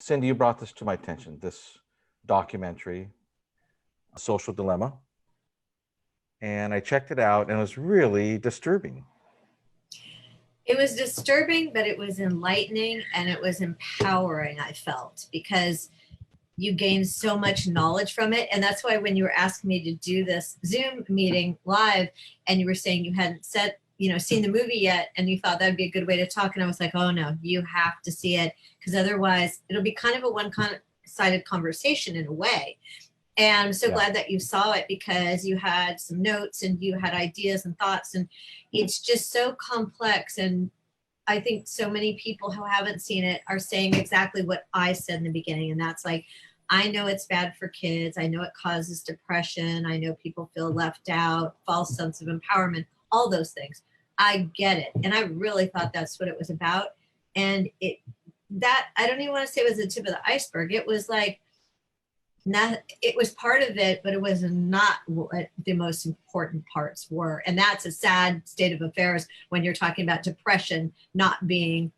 Cindy, you brought this to my attention, this documentary, Social Dilemma. And I checked it out and it was really disturbing. It was disturbing, but it was enlightening and it was empowering, I felt, because you gain so much knowledge from it. And that's why when you were asking me to do this Zoom meeting live and you were saying you hadn't seen the movie yet and you thought that'd be a good way to talk. And I was like, oh no, you have to see it because otherwise it'll be kind of a one-sided conversation in a way. And I'm so glad that you saw it because you had some notes and you had ideas and thoughts, and it's just so complex. And I think so many people who haven't seen it are saying exactly what I said in the beginning. And that's like, I know it's bad for kids. I know it causes depression. I know people feel left out, false sense of empowerment, all those things. I get it. And I really thought that's what it was about. And I don't even want to say it was the tip of the iceberg. It was like, it was part of it, but it was not what the most important parts were. And that's a sad state of affairs when you're talking about depression not being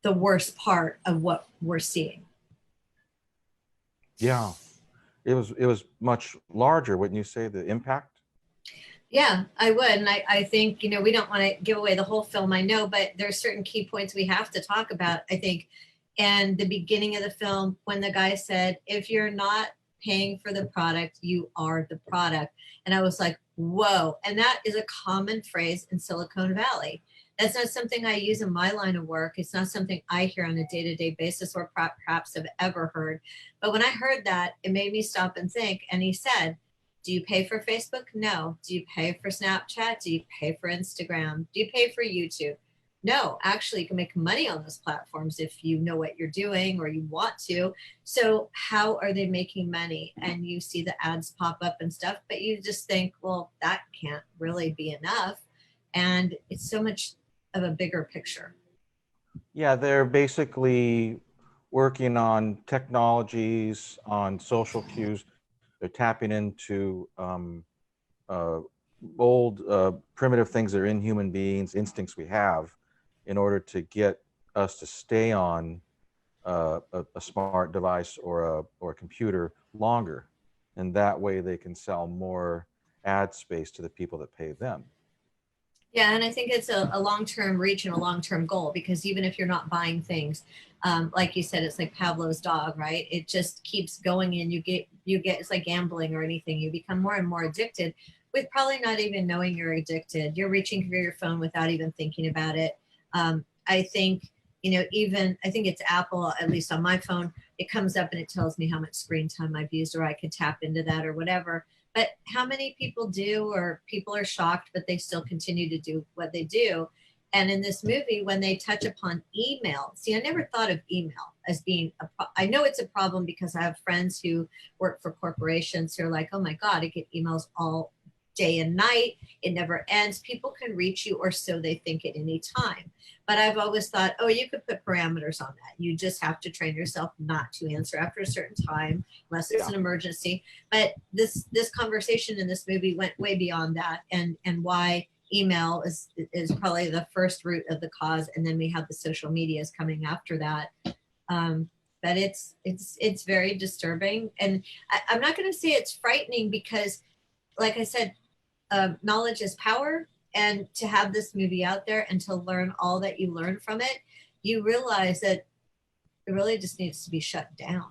the worst part of what we're seeing. Yeah, it was much larger, wouldn't you say, the impact? Yeah, I would. And I think, we don't want to give away the whole film, I know, but there's certain key points we have to talk about, I think. And the beginning of the film, when the guy said, if you're not paying for the product, you are the product. And I was like, whoa. And that is a common phrase in Silicon Valley. That's not something I use in my line of work. It's not something I hear on a day-to-day basis or perhaps have ever heard. But when I heard that, it made me stop and think. And he said, do you pay for Facebook? No. Do you pay for Snapchat? Do you pay for Instagram? Do you pay for YouTube? No, actually, you can make money on those platforms if you know what you're doing or you want to. So how are they making money? And you see the ads pop up and stuff, but you just think, well, that can't really be enough. And it's so much of a bigger picture. Yeah, they're basically working on technologies, on social cues. They're tapping into old primitive things that are in human beings, instincts we have, in order to get us to stay on a smart device or a computer longer. And that way they can sell more ad space to the people that pay them. Yeah, and I think it's a long-term reach and a long-term goal, because even if you're not buying things, like you said, it's like Pavlov's dog, right? It just keeps going, and you get it's like gambling or anything. You become more and more addicted with probably not even knowing you're addicted. You're reaching for your phone without even thinking about it. I think, I think it's Apple, at least on my phone, it comes up and it tells me how much screen time I've used, or I could tap into that or whatever. But how many people do, or people are shocked, but they still continue to do what they do? And in this movie, when they touch upon email, see, I never thought of email as being I know it's a problem because I have friends who work for corporations who are like, oh my God, I get emails all day and night. It never ends. People can reach you, or so they think, at any time. But I've always thought, oh, you could put parameters on that. You just have to train yourself not to answer after a certain time, unless it's an emergency. But this conversation in this movie went way beyond that, and why email is probably the first root of the cause, and then we have the social medias coming after that. But it's very disturbing, and I'm not going to say it's frightening, because, like I said, knowledge is power. And to have this movie out there and to learn all that you learn from it, you realize that it really just needs to be shut down.